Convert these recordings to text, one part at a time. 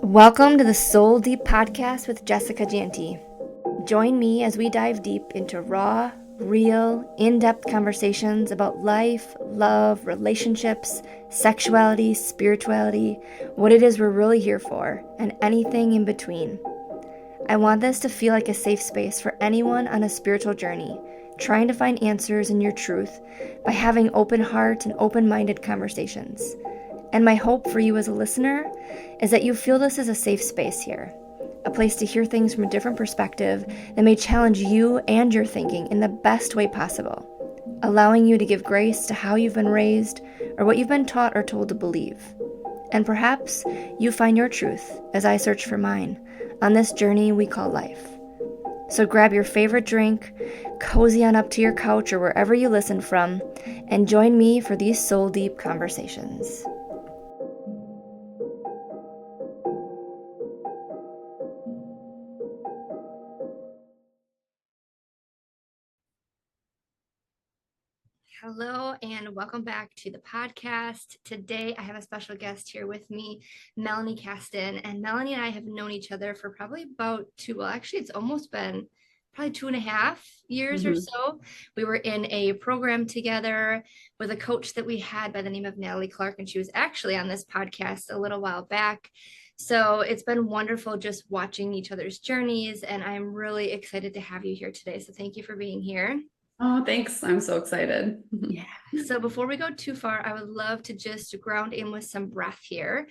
Welcome to the Soul Deep Podcast with Jessica Janty. Join me as we dive deep into raw, real, in-depth conversations about life, love, relationships, sexuality, spirituality, what it is we're really here for, and anything in between. I want this to feel like a safe space for anyone on a spiritual journey, trying to find answers in your truth by having open heart and open-minded conversations. And my hope for you as a listener is that you feel this is a safe space here, a place to hear things from a different perspective that may challenge you and your thinking in the best way possible, allowing you to give grace to how you've been raised or what you've been taught or told to believe. And perhaps you find your truth as I search for mine on this journey we call life. So grab your favorite drink, cozy on up to your couch or wherever you listen from, and join me for these soul deep conversations. Hello and welcome back to the podcast. Today I have a special guest here with me, Melanie Kasten. And Melanie and I have known each other for probably about it's almost been probably 2.5 years or so. We were in a program together with a coach that we had by the name of Natalie Clark, and she was actually on this podcast a little while back. So it's been wonderful just watching each other's journeys, and I'm really excited to have you here today. So thank you for being here. Oh, thanks. I'm so excited. Yeah. So before we go too far, I would love to just ground in with some breath here.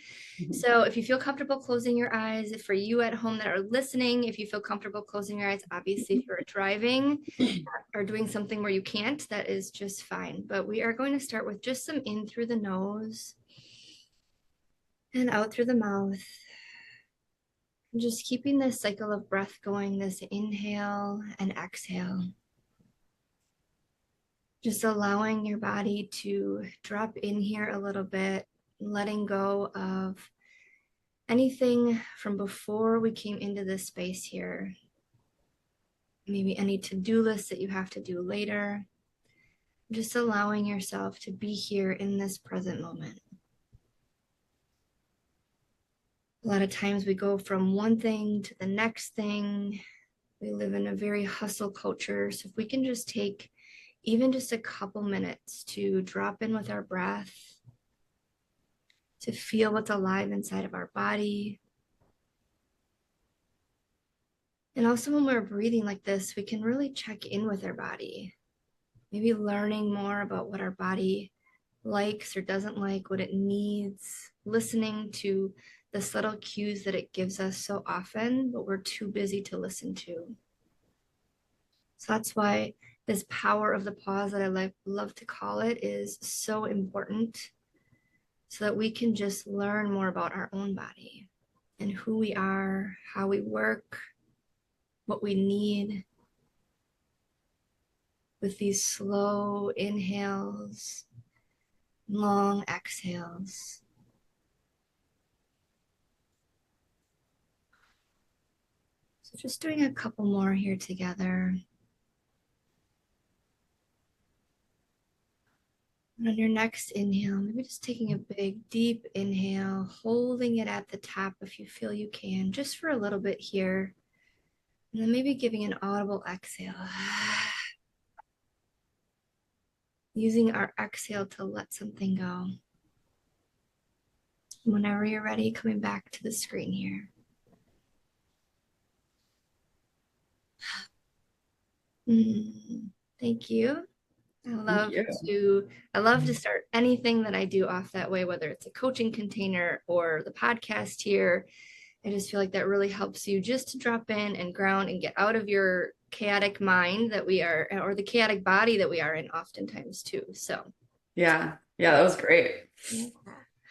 So if you feel comfortable closing your eyes, for you at home that are listening, if you feel comfortable closing your eyes, obviously if you're driving or doing something where you can't, that is just fine. But we are going to start with just some in through the nose and out through the mouth. And just keeping this cycle of breath going, this inhale and exhale. Just allowing your body to drop in here a little bit, letting go of anything from before we came into this space here. Maybe any to-do list that you have to do later. Just allowing yourself to be here in this present moment. A lot of times we go from one thing to the next thing. We live in a very hustle culture. So if we can just take even just a couple minutes to drop in with our breath, to feel what's alive inside of our body. And also when we're breathing like this, we can really check in with our body, maybe learning more about what our body likes or doesn't like, what it needs, listening to the subtle cues that it gives us so often, but we're too busy to listen to. So that's why this power of the pause that I love to call it is so important, so that we can just learn more about our own body and who we are, how we work, what we need, with these slow inhales, long exhales. So just doing a couple more here together. And on your next inhale, maybe just taking a big, deep inhale, holding it at the top if you feel you can, just for a little bit here. And then maybe giving an audible exhale. Using our exhale to let something go. Whenever you're ready, coming back to the screen here. Thank you. I love to start anything that I do off that way, whether it's a coaching container or the podcast here. I just feel like that really helps you just to drop in and ground and get out of your chaotic mind that we are, or the chaotic body that we are in oftentimes too. So Yeah, that was great. Yeah.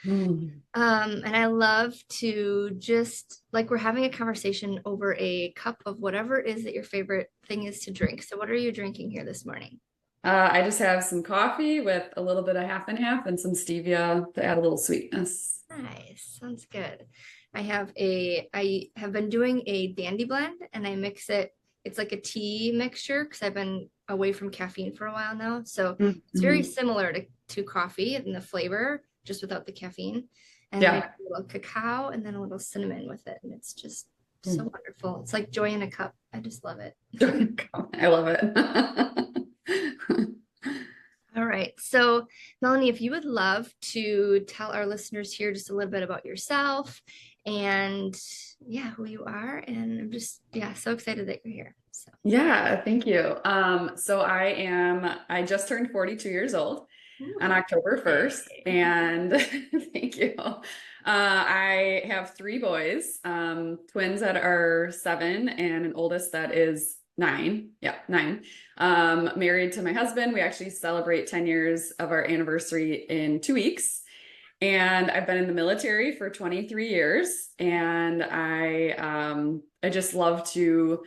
And I love to just like we're having a conversation over a cup of whatever it is that your favorite thing is to drink. So what are you drinking here this morning? I just have some coffee with a little bit of half and half and some stevia to add a little sweetness. Nice. Sounds good. I have been doing a dandy blend, and I mix it. It's like a tea mixture because I've been away from caffeine for a while now. So it's very similar to coffee in the flavor, just without the caffeine. and then Yeah. a little cacao and then a little cinnamon with it. And it's just so Mm. wonderful. It's like joy in a cup. I just love it. I love it. All right. So, Melanie, if you would love to tell our listeners here just a little bit about yourself and yeah, who you are. And I'm just, yeah, so excited that you're here. So, Yeah, thank you. So I just turned 42 years old ooh, on happy October birthday. 1st. And thank you. I have three boys, twins that are 7 and an oldest that is 9. Yeah, 9. Married to my husband. We actually celebrate 10 years of our anniversary in 2 weeks. And I've been in the military for 23 years. And I just love to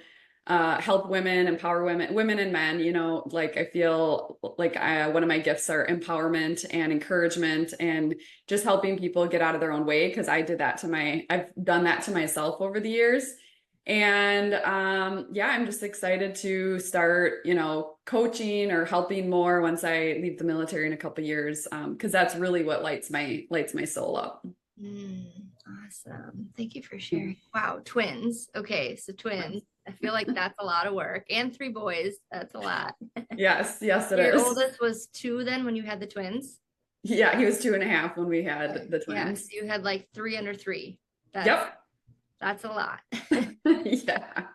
help women, empower women and men. Like I feel like one of my gifts are empowerment and encouragement and just helping people get out of their own way. Cause I've done that to myself over the years. And yeah, I'm just excited to start, coaching or helping more once I leave the military in a couple of years. Cause that's really what lights my soul up. Mm, awesome. Thank you for sharing. Wow, twins. Okay, so twins. I feel like that's a lot of work. And 3 boys. That's a lot. Yes, it Your is. oldest was 2 then when you had the twins? Yeah, he was 2.5 when we Okay. had the Yeah, so twins. you had like 3 under 3. That's Yep. that's a lot. Yeah.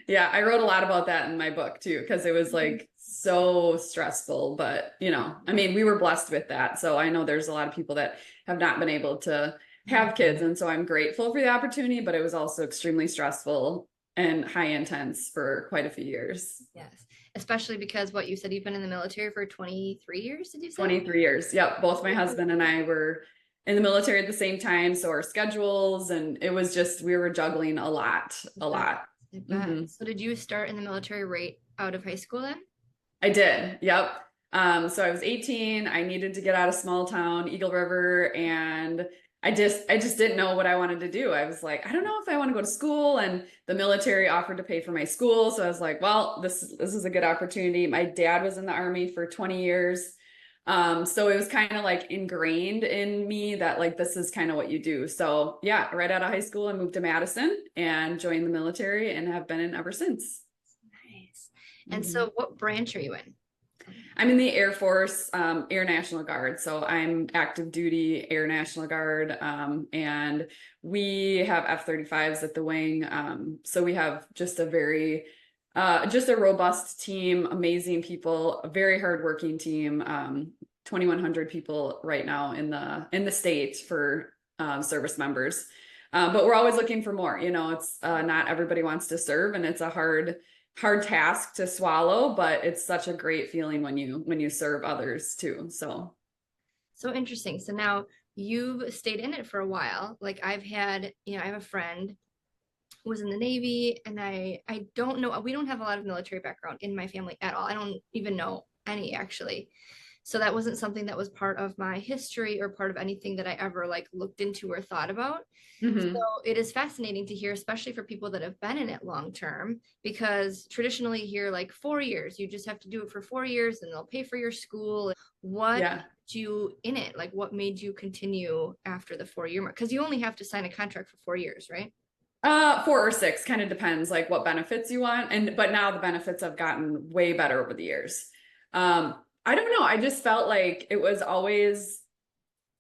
Yeah, I wrote a lot about that in my book too, because it was like so stressful. But, I mean, we were blessed with that. So I know there's a lot of people that have not been able to have kids. And so I'm grateful for the opportunity, but it was also extremely stressful and high intense for quite a few years. Yes. Especially because what you said you've been in the military for 23 years, did you say? 23 years. Yep. Both my husband and I were in the military at the same time. So our schedules, and it was just, we were juggling a lot, a lot. I bet. Mm-hmm. So did you start in the military right out of high school then? I did. Yep. So I was 18. I needed to get out of small town, Eagle River, and I just didn't know what I wanted to do. I was like, I don't know if I want to go to school, and the military offered to pay for my school. So I was like, well, this is a good opportunity. My dad was in the Army for 20 years. So it was kind of like ingrained in me that like this is kind of what you do. So yeah, right out of high school, I moved to Madison and joined the military and have been in ever since. Nice. And Mhm. so what branch are you in? I'm in the Air Force, Air National Guard. So I'm active duty Air National Guard. And we have F-35s at the wing. So we have just just a robust team, amazing people, a very hardworking team. 2,100 people right now in the state for service members. But we're always looking for more. It's not everybody wants to serve, and it's a hard task to swallow, but it's such a great feeling when you serve others too. So interesting. So now you've stayed in it for a while. Like I have a friend who was in the Navy and I don't know, we don't have a lot of military background in my family at all. I don't even know any actually. So that wasn't something that was part of my history or part of anything that I ever like looked into or thought about. So Mhm. it is fascinating to hear, especially for people that have been in it long term, because traditionally here, like 4 years, you just have to do it for 4 years and they'll pay for your school. What Yeah. kept you in it? Like what made you continue after the 4 year mark? Because you only have to sign a contract for 4 years, right? 4 or 6 kind of depends like what benefits you want. But now the benefits have gotten way better over the years. I don't know. I just felt like it was always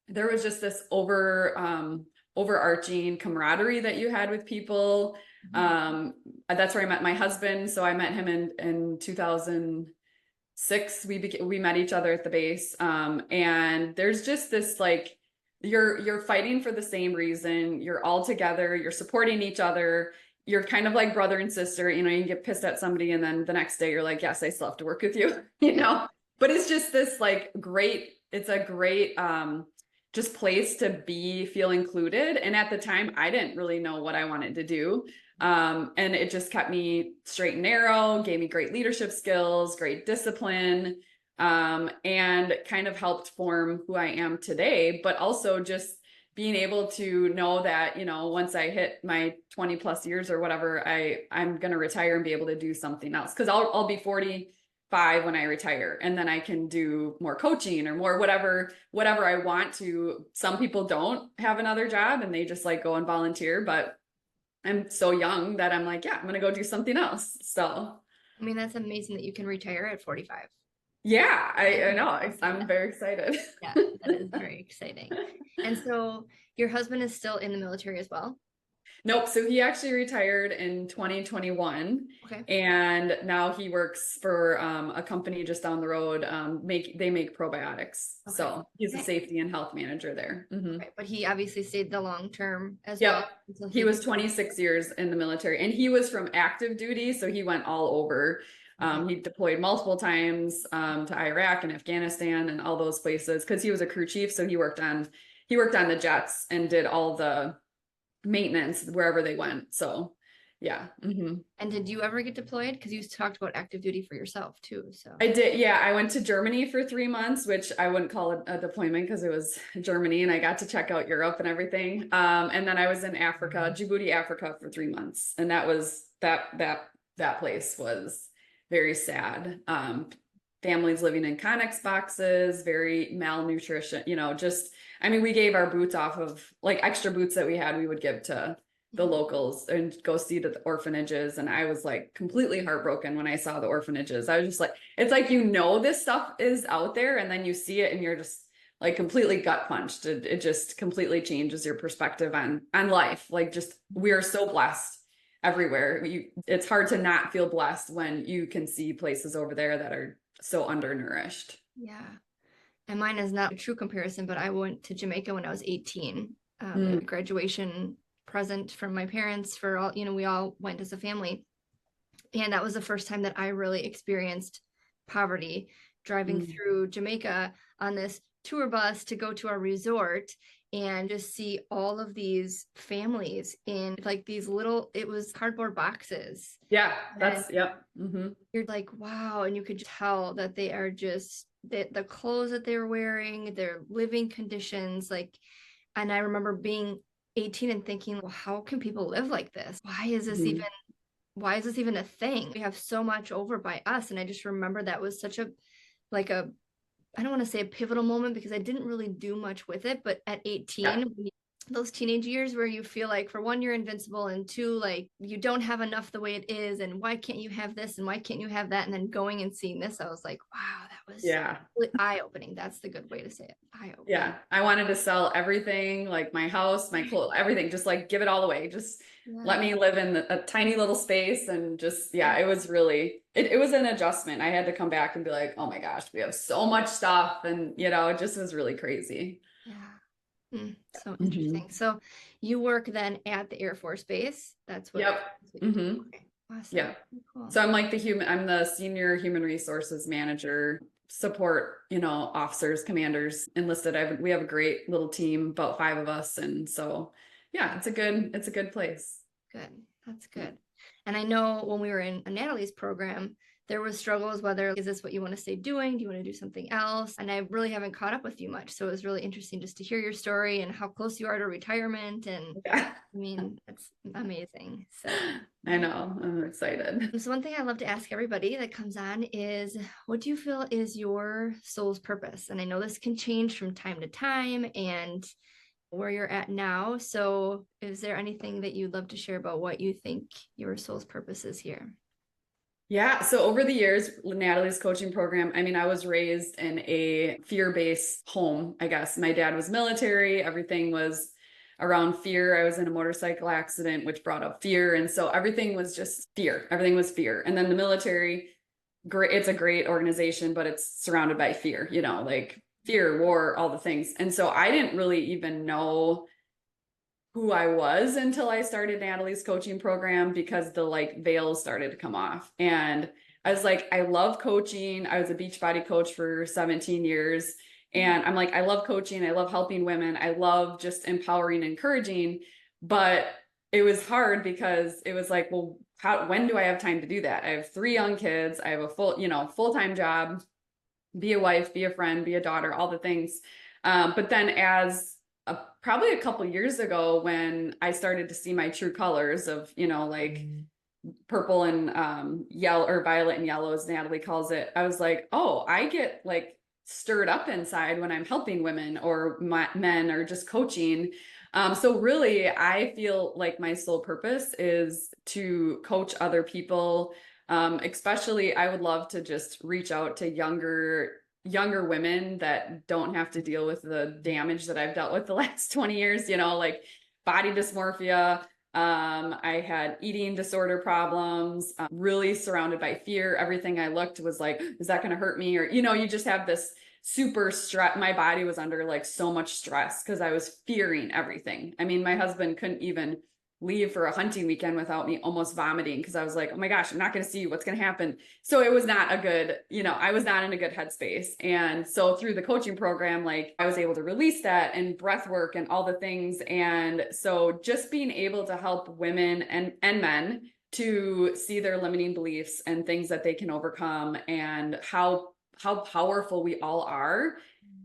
there was just this overarching camaraderie that you had with people. That's where I met my husband. So I met him in 2006. We met each other at the base. And there's just this like you're fighting for the same reason. You're all together. You're supporting each other. You're kind of like brother and sister. You get pissed at somebody, and then the next day you're like, yes, I still have to work with you. But it's just this like great. It's a great just place to feel included. And at the time, I didn't really know what I wanted to do. And it just kept me straight and narrow, gave me great leadership skills, great discipline, and kind of helped form who I am today. But also just being able to know that, once I hit my 20 plus years or whatever, I'm going to retire and be able to do something else. Cause I'll be 40 5 when I retire, and then I can do more coaching or more whatever I want to. Some people don't have another job and they just like go and volunteer, but I'm so young that I'm like, yeah, I'm gonna go do something else. So I mean, that's amazing that you can retire at 45. yeah, I know. I'm very excited. Yeah, that is very exciting. And so your husband is still in the military as well? Nope. So he actually retired in 2021, Okay. and now he works for a company just down the road. They make probiotics. Okay. So he's a Nice. safety and health manager there. Okay. But he obviously stayed the long term as Yep. well until He he was could. 26 years in the military, and he was from active duty, so he went all over. He deployed multiple times to Iraq and Afghanistan and all those places because he was a crew chief. So he worked on the jets and did all the maintenance wherever they went. So yeah. And did you ever get deployed? Because you talked about active duty for yourself too. So I did. Yeah. I went to Germany for 3 months, which I wouldn't call it a deployment because it was Germany, and I got to check out Europe and everything. And then I was in Africa, Djibouti, Africa for 3 months. And that place was very sad. Families living in Connex boxes, very malnutrition, I mean, we gave our boots off of like extra boots that we had, we would give to the locals and go see the orphanages. And I was like completely heartbroken when I saw the orphanages. I was just like, it's like, this stuff is out there, and then you see it and you're just like completely gut punched. It just completely changes your perspective on life. Like, just, we are so blessed everywhere. It's hard to not feel blessed when you can see places over there that are so undernourished. yeah. And mine is not a true comparison, but I went to Jamaica when I was 18. A graduation present from my parents for all, we all went as a family. And that was the first time that I really experienced poverty, driving through Jamaica on this tour bus to go to our resort and just see all of these families in like these little, it was cardboard boxes. Yeah, yep. You're like, wow. And you could tell that they are just the clothes that they were wearing, their living conditions. Like, and I remember being 18 and thinking, well, how can people live like this? Why is this even a thing? We have so much over by us. And I just remember that was such a I don't want to say a pivotal moment because I didn't really do much with it, but at 18, those teenage years where you feel like, for one, you're invincible, and two, like you don't have enough the way it is, and why can't you have this and why can't you have that? And then going and seeing this, I was like, wow, that was really eye-opening. That's the good way to say it. Eye-opening. Yeah, I wanted to sell everything, like my house, my clothes, everything, just like give it all away. Just let me live in a tiny little space. And just, it was really, it was an adjustment. I had to come back and be like, oh my gosh, we have so much stuff. And, it just was really crazy. Yeah. So interesting. So you work then at the Air Force Base. That's what. Yep. Okay. Awesome. Yeah. Cool. So I'm the senior human resources manager, support, officers, commanders, enlisted. We have a great little team, about 5 of us. And so, yeah, it's a good place. Good. That's good. And I know when we were in Natalie's program, there was struggles, whether is this what you want to stay doing? Do you want to do something else? And I really haven't caught up with you much. So it was really interesting just to hear your story and how close you are to retirement. And I mean, that's amazing. So I know, I'm excited. So one thing I love to ask everybody that comes on is, what do you feel is your soul's purpose? And I know this can change from time to time and where you're at now. So is there anything that you'd love to share about what you think your soul's purpose is here? Yeah. So over the years, Natalie's coaching program, I mean, I was raised in a fear-based home, I guess. My dad was military. Everything was around fear. I was in a motorcycle accident, which brought up fear. And so everything was just fear. Everything was fear. And then the military, it's a great organization, but it's surrounded by fear, like fear, war, all the things. And so I didn't really even know who I was until I started Natalie's coaching program, because the veils started to come off. And I was like, I love coaching. I was a Beachbody coach for 17 years. And I'm like, I love coaching. I love helping women. I love just empowering, encouraging. But it was hard because it was like, well, when do I have time to do that? I have 3 young kids. I have a full-time job, be a wife, be a friend, be a daughter, all the things. But then probably a couple years ago, when I started to see my true colors of, purple and yellow, or violet and yellow, as Natalie calls it, I was like, oh, I get like stirred up inside when I'm helping women or men or just coaching. So really, I feel like my sole purpose is to coach other people. Especially, I would love to just reach out to younger women that don't have to deal with the damage that I've dealt with the last 20 years, like body dysmorphia. I had eating disorder problems, really surrounded by fear. Everything I looked was like, is that going to hurt me? Or, you just have this super stress. My body was under like so much stress because I was fearing everything. I mean, my husband couldn't even leave for a hunting weekend without me almost vomiting because I was like, oh my gosh, I'm not going to see you. What's going to happen? So it was not a good, I was not in a good headspace. And so through the coaching program, like I was able to release that and breath work and all the things. And so just being able to help women and men to see their limiting beliefs and things that they can overcome and how powerful we all are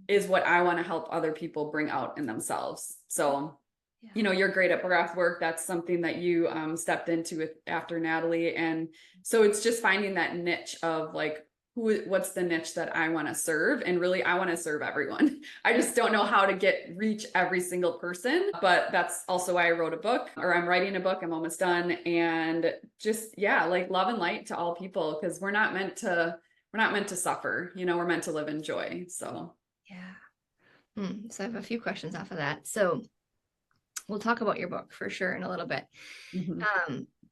is what I want to help other people bring out in themselves. So you're great at breath work. That's something that you stepped into with after Natalie. And so it's just finding that niche of like, what's the niche that I want to serve? And really, I want to serve everyone. I just don't know how to reach every single person, but that's also why I wrote a book, or I'm writing a book. I'm almost done. And just, yeah, like love and light to all people, because we're not meant to suffer, we're meant to live in joy. So, yeah. So I have a few questions off of that. So we'll talk about your book for sure in a little bit.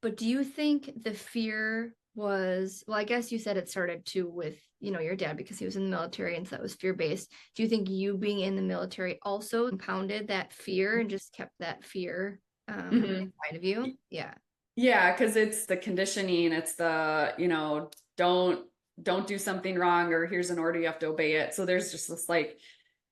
But do you think the fear was, well, I guess you said it started too with, your dad because he was in the military and so that was fear-based. Do you think you being in the military also compounded that fear and just kept that fear inside of you? Yeah. Yeah, because it's the conditioning. It's the, don't do something wrong, or here's an order, you have to obey it. So there's just this like,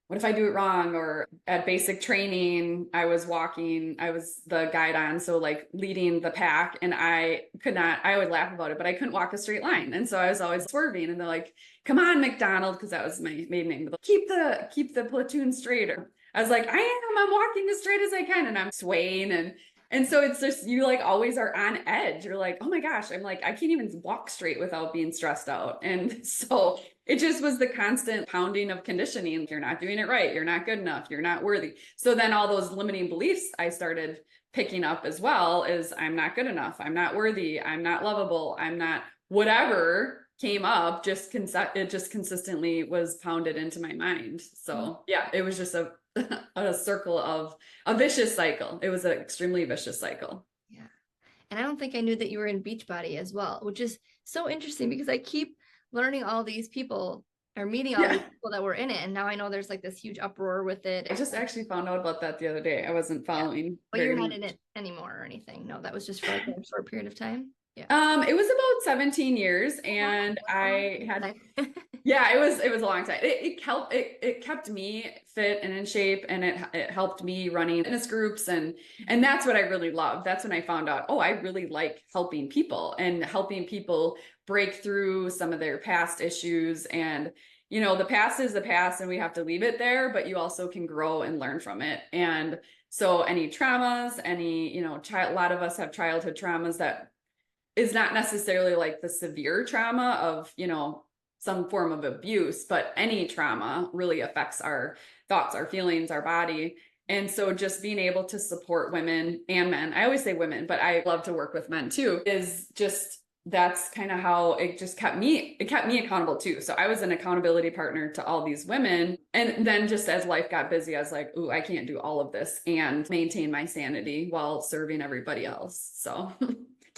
what if I do it wrong? Or at basic training, I was the guidon, so like leading the pack, and I would laugh about it, but I couldn't walk a straight line. And so I was always swerving, and they're like, come on, McDonald, because that was my maiden name. Keep the platoon straight. I was like, I'm walking as straight as I can, and I'm swaying, and so it's just, you like always are on edge. You're like, oh my gosh, I'm like, I can't even walk straight without being stressed out. And so it just was the constant pounding of conditioning. You're not doing it right. You're not good enough. You're not worthy. So then all those limiting beliefs I started picking up as well is I'm not good enough. I'm not worthy. I'm not lovable. I'm not whatever came up. It just consistently was pounded into my mind. So yeah, it was just a circle of a vicious cycle. It was an extremely vicious cycle. Yeah. And I don't think I knew that you were in Beachbody as well, which is so interesting because I keep learning all these people or meeting all these people that were in it. And now I know there's like this huge uproar with it. I just actually found out about that the other day. I wasn't following. But you're not in it anymore or anything. No, that was just for like a short period of time. Yeah. It was about 17 years, and I had yeah, it was a long time. It kept me fit and in shape, and it helped me running fitness groups, and that's what I really loved. That's when I found out, oh, I really like helping people and helping people break through some of their past issues. And the past is the past and we have to leave it there, but you also can grow and learn from it. And so any traumas, a lot of us have childhood traumas that is not necessarily like the severe trauma of, some form of abuse, but any trauma really affects our thoughts, our feelings, our body. And so just being able to support women and men, I always say women, but I love to work with men too, that's kind of how it kept me accountable too. So I was an accountability partner to all these women. And then just as life got busy, I was like, ooh, I can't do all of this and maintain my sanity while serving everybody else. So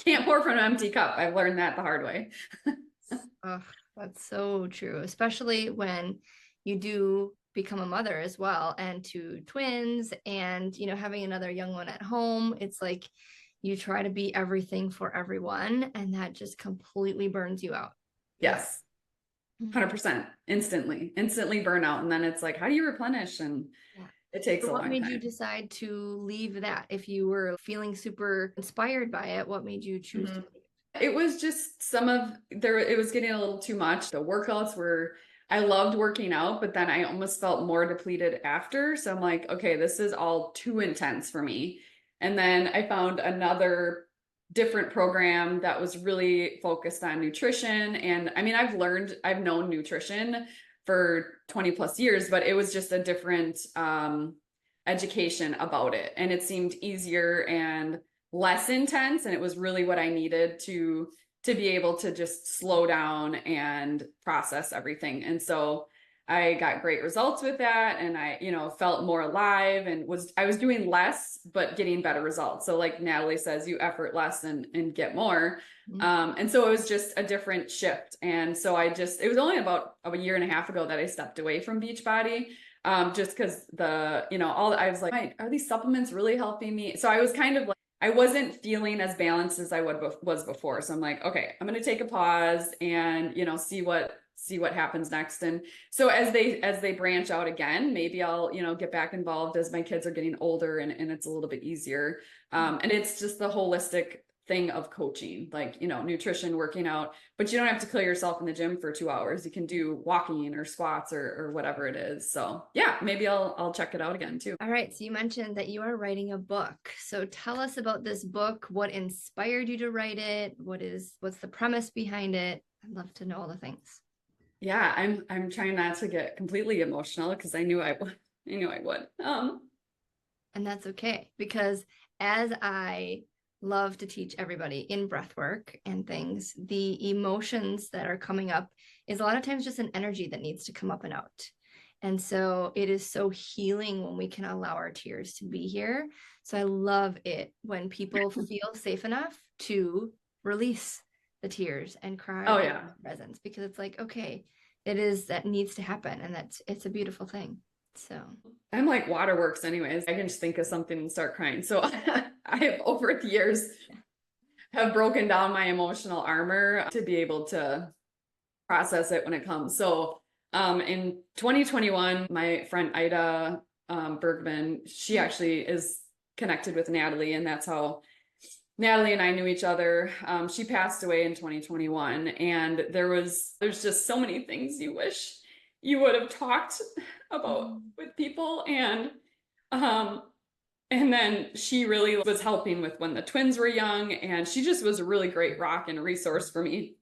can't pour from an empty cup. I've learned that the hard way. Oh, that's so true, especially when you do become a mother as well, and to twins, and having another young one at home. It's like you try to be everything for everyone, and that just completely burns you out. Yes. 100%. Instantly burnout. And then it's like, how do you replenish? And it takes a long time. What made you decide to leave that? If you were feeling super inspired by it, what made you choose to leave? It was just it was getting a little too much. The workouts I loved working out, but then I almost felt more depleted after. So I'm like, okay, this is all too intense for me. And then I found another different program that was really focused on nutrition. And I mean, I've known nutrition for 20 plus years, but it was just a different education about it. And it seemed easier and less intense. And it was really what I needed to be able to just slow down and process everything. And so I got great results with that, and I, felt more alive, and I was doing less but getting better results. So like Natalie says, you effort less and get more. And so it was just a different shift. And so it was only about a year and a half ago that I stepped away from Beachbody. Just because I was like, are these supplements really helping me? So I was kind of like, I wasn't feeling as balanced as I was before. So I'm like, okay, I'm going to take a pause and, see what happens next. And so as they branch out again, maybe I'll, get back involved as my kids are getting older, and it's a little bit easier. And it's just the holistic thing of coaching, like, nutrition, working out, but you don't have to kill yourself in the gym for 2 hours. You can do walking or squats or whatever it is. So yeah, maybe I'll check it out again too. All right. So you mentioned that you are writing a book. So tell us about this book. What inspired you to write it? What's the premise behind it? I'd love to know all the things. Yeah, I'm trying not to get completely emotional because I knew I would. And that's okay, because as I love to teach everybody in breath work and things, the emotions that are coming up is a lot of times just an energy that needs to come up and out. And so it is so healing when we can allow our tears to be here. So I love it when people feel safe enough to release the tears and cry Oh in yeah. presence, because it's like, okay, that needs to happen, and it's a beautiful thing. So I'm like waterworks anyways. I can just think of something and start crying. So I have over the years have broken down my emotional armor to be able to process it when it comes. So in 2021, my friend Ida Bergman, she actually is connected with Natalie, and that's how Natalie and I knew each other. She passed away in 2021, and there's just so many things you wish you would have talked about with people. And then she really was helping with when the twins were young, and she just was a really great rock and resource for me.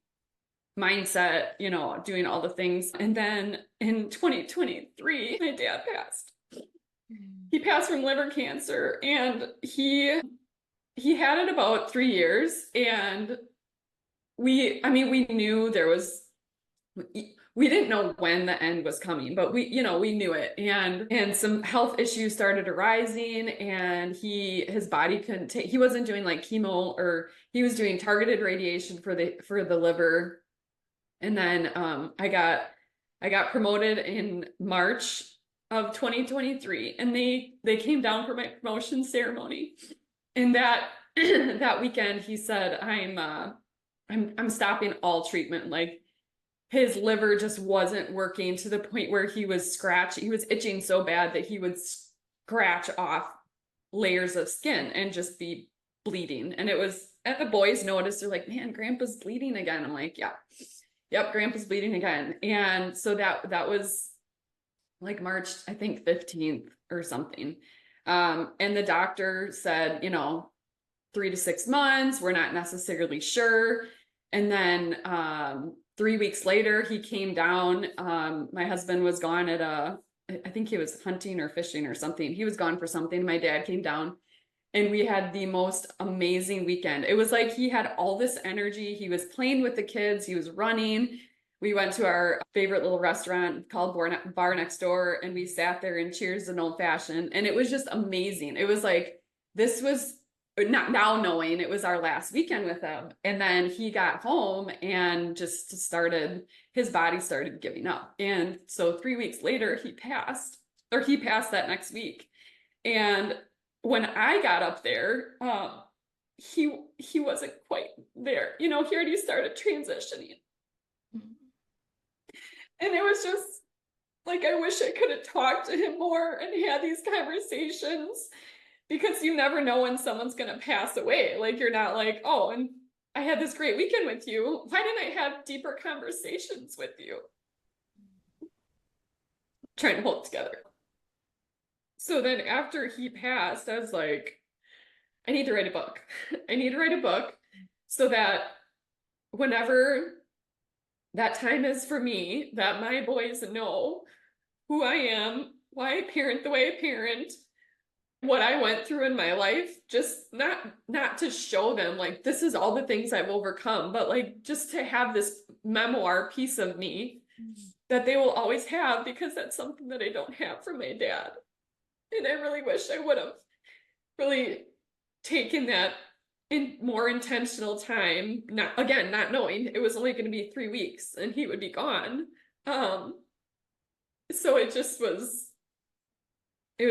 Mindset, doing all the things. And then in 2023, my dad passed. He passed from liver cancer, and he had it about 3 years, and we knew we didn't know when the end was coming, but we knew it, and some health issues started arising, and his body couldn't take, he wasn't doing like chemo, or he was doing targeted radiation for the liver. And then I got promoted in March of 2023, and they came down for my promotion ceremony. And that that weekend, he said, I'm stopping all treatment. Like, his liver just wasn't working to the point where he was itching so bad that he would scratch off layers of skin and just be bleeding. And the boys noticed, they're like, man, Grandpa's bleeding again. I'm like, yeah, yep, Grandpa's bleeding again. And so that was like March, I think 15th or something. And the doctor said, 3 to 6 months, we're not necessarily sure. And then 3 weeks later, he came down. My husband was gone I think he was hunting or fishing or something. He was gone for something. My dad came down, and we had the most amazing weekend. It was like he had all this energy. He was playing with the kids. He was running. We went to our favorite little restaurant called Bar Next Door, and we sat there and cheers an old fashioned. And it was just amazing. It was like, this was not now knowing it was our last weekend with him. And then he got home and his body started giving up. And so 3 weeks later, he passed that next week. And when I got up there, he wasn't quite there. He already started transitioning. And it was just like, I wish I could have talked to him more and had these conversations, because you never know when someone's going to pass away. Like, you're not like, oh, and I had this great weekend with you. Why didn't I have deeper conversations with you? Trying to hold it together. So then after he passed, I was like, I need to write a book. I need to write a book. so that whenever that time is for me, that my boys know who I am, why I parent the way I parent, what I went through in my life, just not to show them like this is all the things I've overcome, but like just to have this memoir piece of me that they will always have because that's something that I don't have from my dad. And I really wish I would have really taken that in more intentional time, not knowing it was only going to be 3 weeks and he would be gone. Um, so it was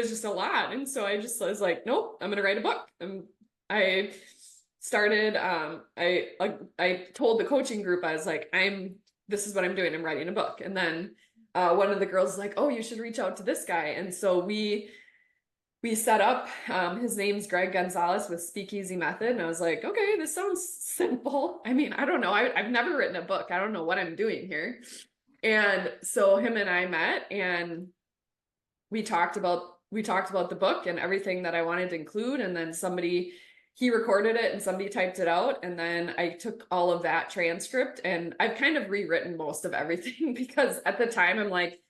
just a lot. And so I just was like, nope, I'm gonna write a book. I started, I told the coaching group, I was like, this is what I'm doing. I'm writing a book. And then one of the girls was like, oh, you should reach out to this guy. And so we set up, his name's Greg Gonzalez with Speakeasy Method. And I was like, okay, this sounds simple. I mean, I don't know. I've never written a book. I don't know what I'm doing here. And so him and I met and we talked about the book and everything that I wanted to include. And then he recorded it and somebody typed it out. And then I took all of that transcript and I've kind of rewritten most of everything because at the time I'm like,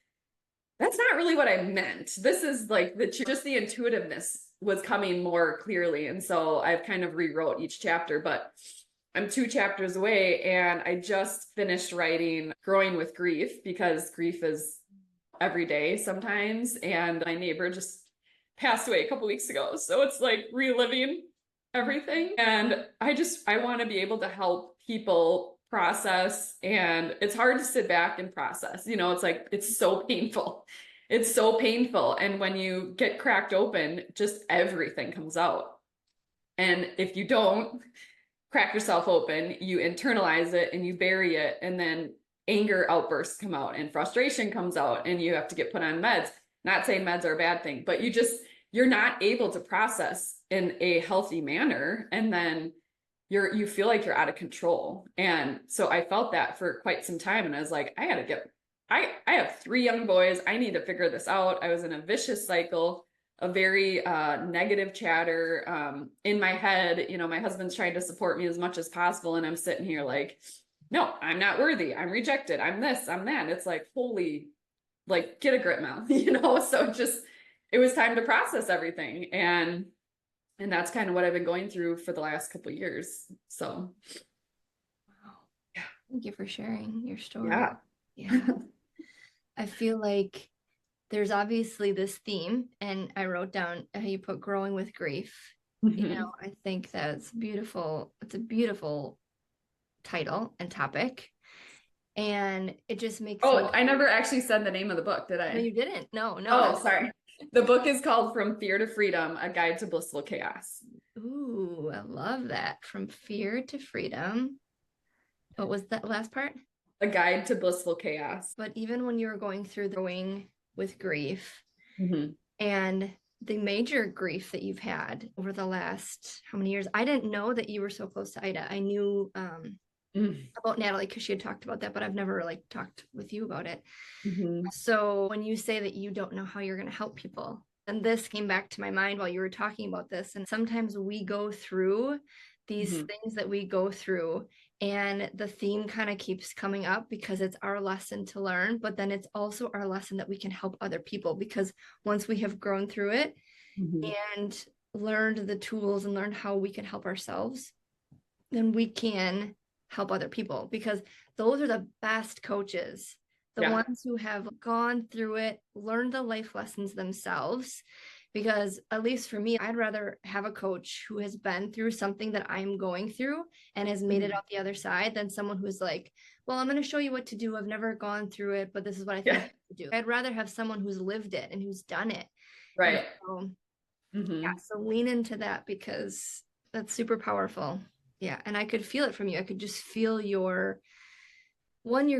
that's not really what I meant. This is like just the intuitiveness was coming more clearly. And so I've kind of rewrote each chapter, but I'm 2 chapters away and I just finished writing Growing with Grief because grief is every day sometimes. And my neighbor just passed away a couple weeks ago. So it's like reliving everything. And I want to be able to help people process. And it's hard to sit back and process. It's like, it's so painful. It's so painful. And when you get cracked open, just everything comes out. And if you don't crack yourself open, you internalize it and you bury it. And then anger outbursts come out and frustration comes out and you have to get put on meds. Not saying meds are a bad thing, but you're not able to process in a healthy manner. And then you feel like you're out of control. And so I felt that for quite some time. And I was like, I have 3 young boys. I need to figure this out. I was in a vicious cycle, a very negative chatter in my head. My husband's trying to support me as much as possible. And I'm sitting here like, no, I'm not worthy. I'm rejected. I'm this, I'm that. It's like, holy, like, get a grip, Mel, So it was time to process everything. And that's kind of what I've been going through for the last couple of years. So, Wow. Yeah. Thank you for sharing your story. Yeah. Yeah. I feel like there's obviously this theme, and I wrote down how you put growing with grief. I think that's beautiful. It's a beautiful title and topic. And it just makes I never actually said the name of the book, did I? No, you didn't. No. Oh, sorry. The book is called From Fear to Freedom, A Guide to Blissful Chaos. Ooh, I love that. From Fear to Freedom. What was that last part? A Guide to Blissful Chaos. But even when you were going through the growing with grief and the major grief that you've had over the last how many years, I didn't know that you were so close to Ida. I knew about Natalie because she had talked about that, but I've never really talked with you about it. So when you say that you don't know how you're going to help people, and this came back to my mind while you were talking about this, and sometimes we go through these things that we go through and the theme kind of keeps coming up because it's our lesson to learn, but then it's also our lesson that we can help other people because once we have grown through it and learned the tools and learned how we can help ourselves, then we can help other people because those are the best coaches, the ones who have gone through it, learned the life lessons themselves. Because at least for me, I'd rather have a coach who has been through something that I'm going through and has made it out the other side than someone who's like, well, I'm going to show you what to do. I've never gone through it, but this is what I think I have to do. I'd rather have someone who's lived it and who's done it. Right. So, so lean into that because that's super powerful. Yeah. And I could feel it from you. I could just feel your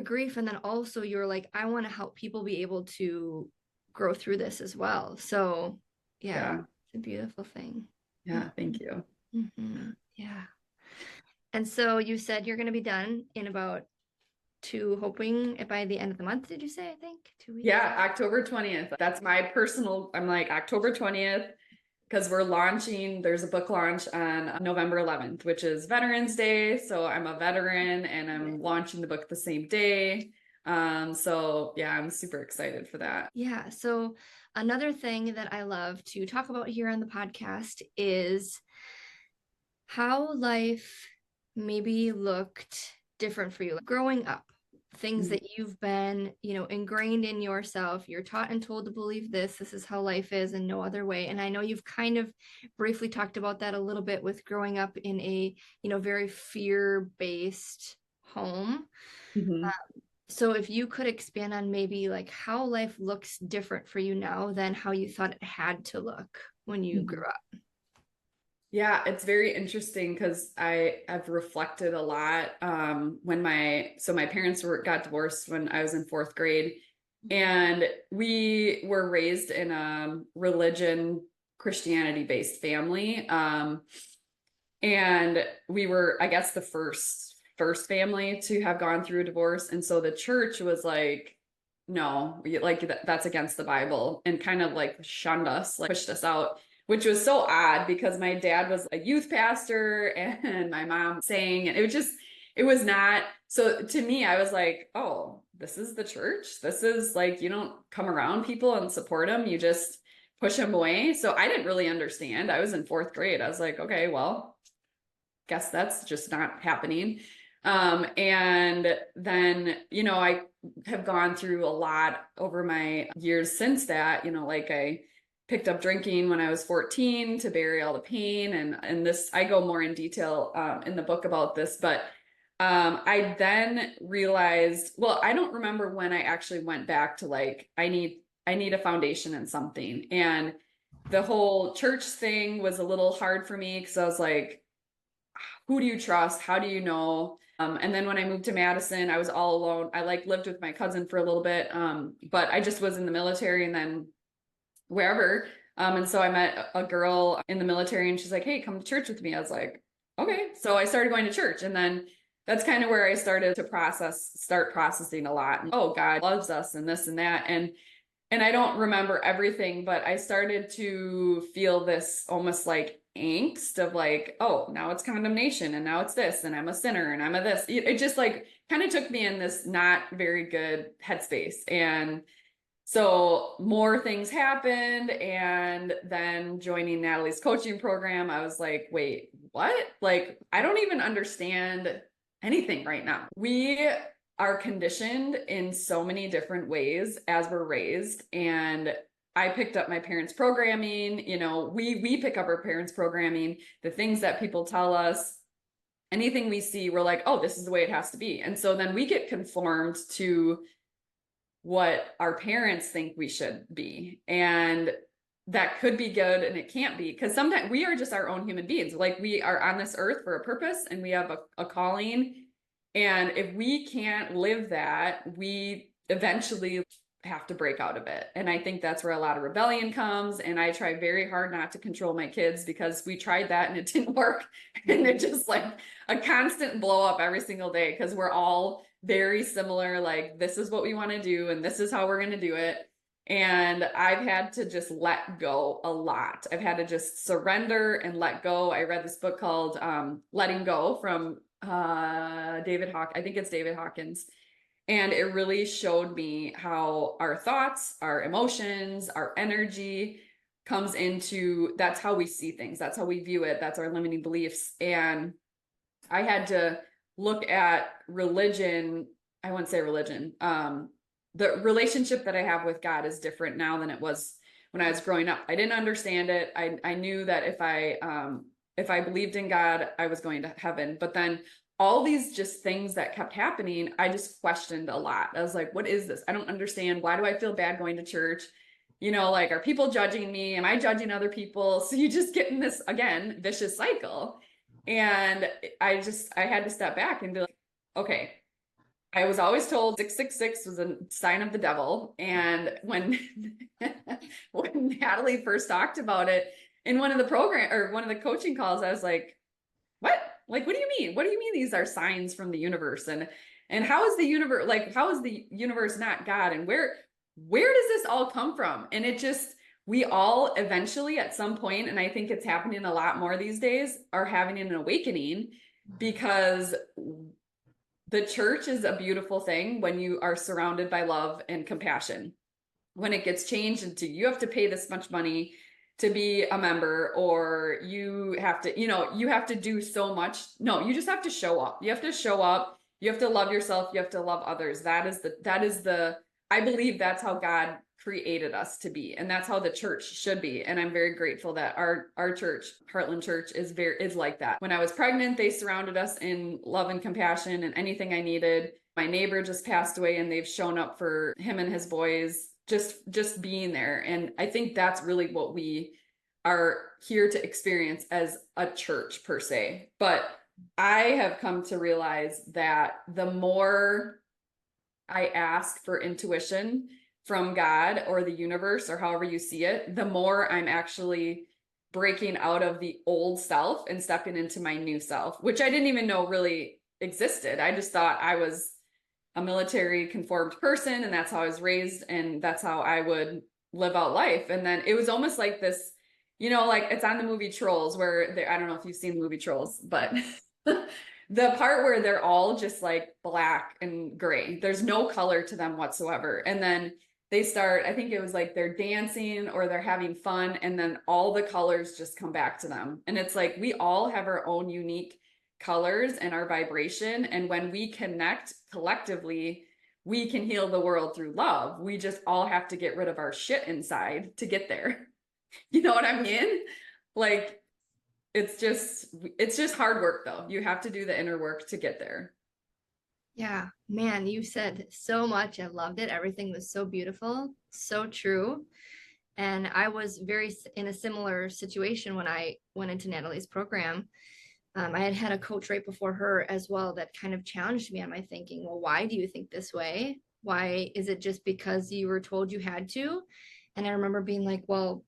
grief. And then also you're like, I want to help people be able to grow through this as well. So yeah, it's a beautiful thing. Yeah, thank you. Yeah. And so you said you're going to be done in about hoping by the end of the month, did you say, I think 2 weeks? Yeah, October 20th. That's my personal, I'm like October 20th. because there's a book launch on November 11th, which is Veterans Day. So I'm a veteran and I'm launching the book the same day. So yeah, I'm super excited for that. Yeah. So another thing that I love to talk about here on the podcast is how life maybe looked different for you growing up. Things that you've been, ingrained in yourself. You're taught and told to believe this. This is how life is and no other way. And I know you've kind of briefly talked about that a little bit with growing up in a, very fear-based home. Mm-hmm. So if you could expand on maybe like how life looks different for you now than how you thought it had to look when you grew up. Yeah, it's very interesting because I've reflected a lot when my parents got divorced when I was in fourth grade, and we were raised in a religion Christianity based family, and we were, I guess, the first family to have gone through a divorce, and so the church was like, no, like that's against the Bible, and kind of like shunned us, like pushed us out, which was so odd because my dad was a youth pastor and my mom sang, and it was not. So to me, I was like, oh, this is the church. This is like, you don't come around people and support them. You just push them away. So I didn't really understand. I was in fourth grade. I was like, okay, well, guess that's just not happening. And then, I have gone through a lot over my years since that, like I picked up drinking when I was 14 to bury all the pain. And this, I go more in detail in the book about this, but I then realized, well, I don't remember when I actually went back to like, I need a foundation in something. And the whole church thing was a little hard for me because I was like, who do you trust? How do you know? And then when I moved to Madison, I was all alone. I like lived with my cousin for a little bit, but I just was in the military and then wherever. And so I met a girl in the military and she's like, hey, come to church with me. I was like, okay. So I started going to church, and then that's kind of where I started to start processing a lot. And, oh, God loves us and this and that. And I don't remember everything, but I started to feel this almost like angst of like, oh, now it's condemnation and now it's this and I'm a sinner and I'm a this. It just like kind of took me in this not very good headspace. And so more things happened. And then joining Natalie's coaching program, I was like, wait, what? Like, I don't even understand anything right now. We are conditioned in so many different ways as we're raised. And I picked up my parents' programming, we pick up our parents' programming, the things that people tell us, anything we see, we're like, oh, this is the way it has to be. And so then we get conformed to what our parents think we should be. And that could be good and it can't be, because sometimes we are just our own human beings. Like, we are on this earth for a purpose and we have a calling. And if we can't live that, we eventually have to break out of it. And I think that's where a lot of rebellion comes. And I try very hard not to control my kids because we tried that and it didn't work. And it just like a constant blow up every single day because we're all very similar. Like, this is what we want to do and this is how we're going to do it. And I've had to just let go a lot. I've had to just surrender and let go. I read this book called Letting Go from David Hawk. I think it's David Hawkins. And it really showed me how our thoughts, our emotions, our energy comes into, that's how we see things. That's how we view it. That's our limiting beliefs. And I had to look at religion. I wouldn't say religion. The relationship that I have with God is different now than it was when I was growing up. I didn't understand it. I knew that if I believed in God, I was going to heaven. But then all these just things that kept happening, I just questioned a lot. I was like, what is this? I don't understand. Why do I feel bad going to church? Like, are people judging me? Am I judging other people? So you just get in this, again, vicious cycle. And I had to step back and be like, okay, I was always told 666 was a sign of the devil. And when when Natalie first talked about it in one of the coaching calls, I was like, what? Like, what do you mean? What do you mean these are signs from the universe? And how is the universe not God? And where does this all come from? And it just we all eventually at some point, and I think it's happening a lot more these days, are having an awakening because the church is a beautiful thing when you are surrounded by love and compassion. When it gets changed into you have to pay this much money to be a member, or you have to, you have to do so much. No, you just have to show up. You have to show up. You have to love yourself. You have to love others. That is the, I believe that's how God created us to be. And that's how the church should be. And I'm very grateful that our church, Heartland Church, is like that. When I was pregnant, they surrounded us in love and compassion and anything I needed. My neighbor just passed away and they've shown up for him and his boys, just being there. And I think that's really what we are here to experience as a church per se. But I have come to realize that the more I ask for intuition from God or the universe or however you see it, the more I'm actually breaking out of the old self and stepping into my new self, which I didn't even know really existed. I just thought I was a military conformed person and that's how I was raised and that's how I would live out life. And then it was almost like this, like it's on the movie Trolls where I don't know if you've seen the movie Trolls, but the part where they're all just like black and gray, there's no color to them whatsoever. And then they start, I think it was like they're dancing or they're having fun, and then all the colors just come back to them. And it's like we all have our own unique colors and our vibration. And when we connect collectively, we can heal the world through love. We just all have to get rid of our shit inside to get there. You know what I mean? Like it's just hard work though. You have to do the inner work to get there. Yeah, man, you said so much. I loved it. Everything was so beautiful, so true. And I was in a similar situation when I went into Natalie's program. I had had a coach right before her as well that kind of challenged me on my thinking. Well, why do you think this way? Why is it just because you were told you had to? And I remember being like, well,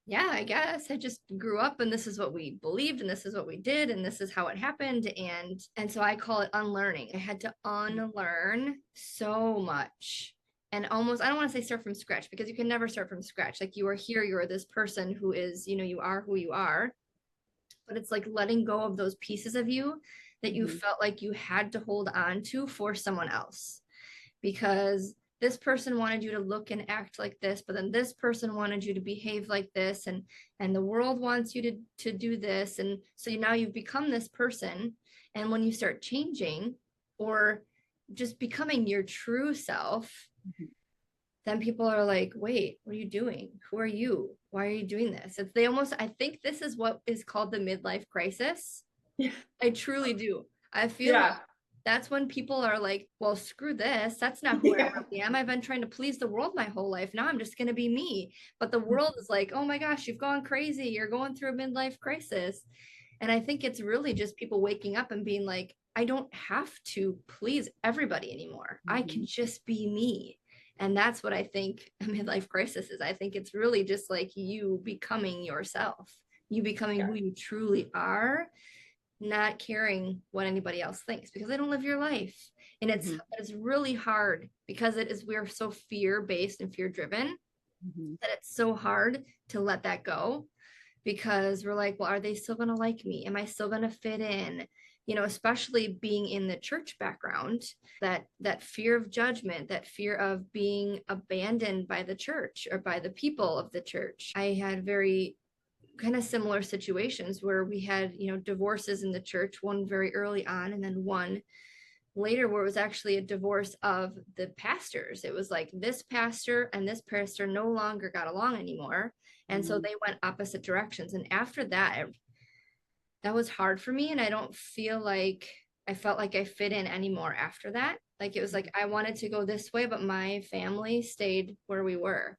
yeah, I guess I just grew up and this is what we believed and this is what we did and this is how it happened. And so I call it unlearning. I had to unlearn so much. And almost, I don't want to say start from scratch because you can never start from scratch. Like you are here, you're this person who is, you are who you are. But it's like letting go of those pieces of you that you felt like you had to hold on to for someone else. Because this person wanted you to look and act like this, but then this person wanted you to behave like this, and the world wants you to do this. And so now you've become this person. And when you start changing or just becoming your true self, then people are like, wait, what are you doing? Who are you? Why are you doing this? I think this is what is called the midlife crisis. Yeah. I truly do. I feel like Yeah. that's when people are like, well, screw this. That's not who I really am. I've been trying to please the world my whole life. Now I'm just going to be me. But the world is like, oh my gosh, you've gone crazy. You're going through a midlife crisis. And I think it's really just people waking up and being like, I don't have to please everybody anymore. I can just be me. And that's what I think a midlife crisis is. I think it's really just like you becoming yourself, you becoming who you truly are, not caring what anybody else thinks because they don't live your life. And it's really hard because we're so fear-based and fear-driven that it's so hard to let that go because we're like, well, are they still going to like me? Am I still going to fit in? Especially being in the church background, that fear of judgment, that fear of being abandoned by the church or by the people of the church. I had very kind of similar situations where we had, divorces in the church, one very early on and then one later where it was actually a divorce of the pastors. It was like this pastor and this pastor no longer got along anymore. And so they went opposite directions. And after that was hard for me. And I don't feel like I felt like I fit in anymore after that. Like it was like I wanted to go this way, but my family stayed where we were.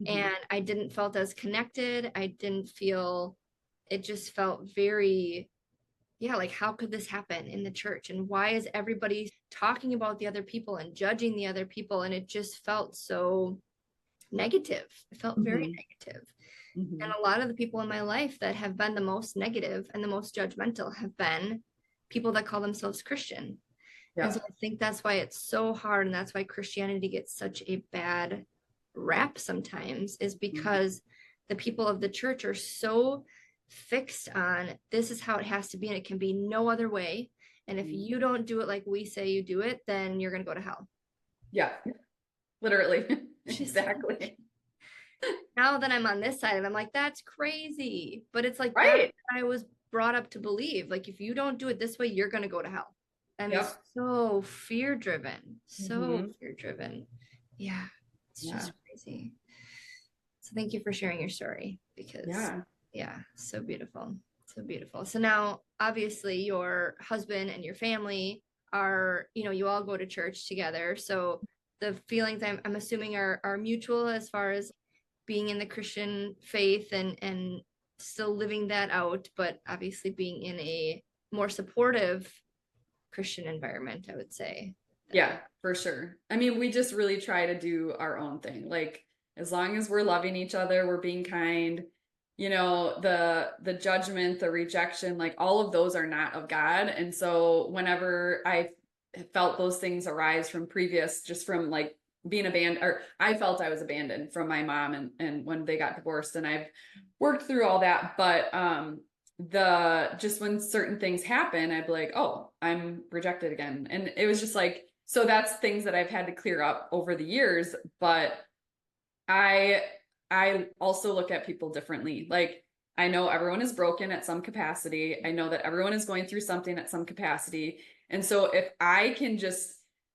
And I didn't felt as connected. It just felt very, like how could this happen in the church? And why is everybody talking about the other people and judging the other people? And it just felt so negative. It felt very negative. And a lot of the people in my life that have been the most negative and the most judgmental have been people that call themselves Christian. Yeah. And so I think that's why it's so hard. And that's why Christianity gets such a bad rap sometimes is because the people of the church are so fixed on this is how it has to be and it can be no other way. And if you don't do it like we say you do it, then you're going to go to hell. Yeah, literally. Exactly. Now that I'm on this side of it, I'm like, that's crazy. But it's like Right. that I was brought up to believe. Like, if you don't do it this way, you're going to go to hell. And it's Yep. so fear driven. So Mhm. fear driven. Yeah. It's Yeah. just crazy. So thank you for sharing your story because, Yeah. yeah, so beautiful. So beautiful. So now, obviously, your husband and your family are, you all go to church together. So the feelings I'm assuming are mutual as far as being in the Christian faith and still living that out, but obviously being in a more supportive Christian environment, I would say. Yeah, for sure. I mean, we just really try to do our own thing. Like as long as we're loving each other, we're being kind, the judgment, the rejection, like all of those are not of God. And so whenever I felt those things arise from previous, just from like being abandoned, or I felt I was abandoned from my mom and when they got divorced, and I've worked through all that. But the just when certain things happen, I'd be like, oh, I'm rejected again. And it was just like, so that's things that I've had to clear up over the years. But I I also look at people differently. Like I know everyone is broken at some capacity. I know that everyone is going through something at some capacity. And so if I can just